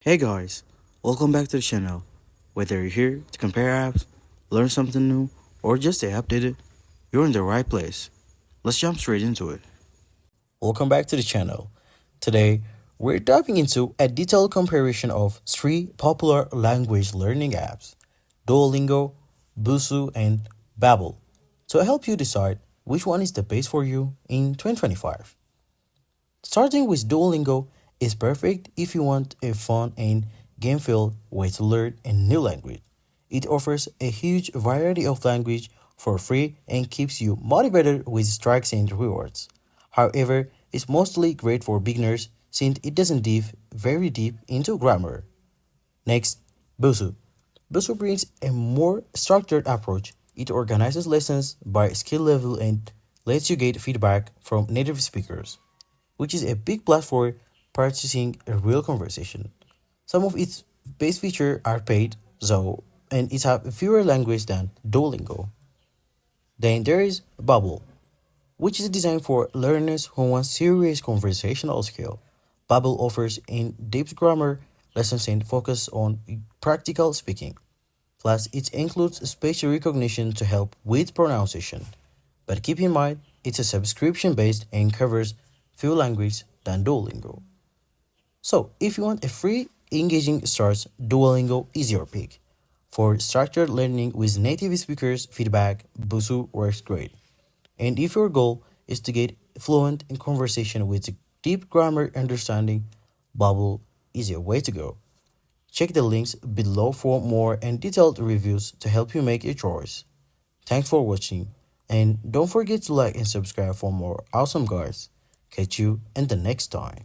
Hey guys, welcome back to the channel. Whether you're here to compare apps, learn something new, or just stay updated, you're in the right place. Let's jump straight into it. Welcome back to the channel. Today, we're diving into a detailed comparison of three popular language learning apps: Duolingo, Busuu, and Babbel, to help you decide which one is the best for you in 2025. Starting with Duolingo is perfect if you want a fun and game-filled way to learn a new language. It offers a huge variety of language for free and keeps you motivated with strikes and rewards. However, it's mostly great for beginners since it doesn't dive very deep into grammar. Next, Busuu. Busuu brings a more structured approach. It organizes lessons by skill level and lets you get feedback from native speakers, which is a big plus for practicing a real conversation. Some of its base features are paid, though, and it has fewer languages than Duolingo. Then there is Babbel, which is designed for learners who want serious conversational skill. Babbel offers in-depth grammar lessons and focus on practical speaking. Plus, it includes speech recognition to help with pronunciation. But keep in mind, it's a subscription based and covers fewer languages than Duolingo. So, if you want a free, engaging start, Duolingo is your pick. For structured learning with native speakers feedback, Busuu works great. And if your goal is to get fluent in conversation with deep grammar understanding, Babbel is your way to go. Check the links below for more and detailed reviews to help you make your choice. Thanks for watching, and don't forget to like and subscribe for more awesome guides. Catch you in the next time.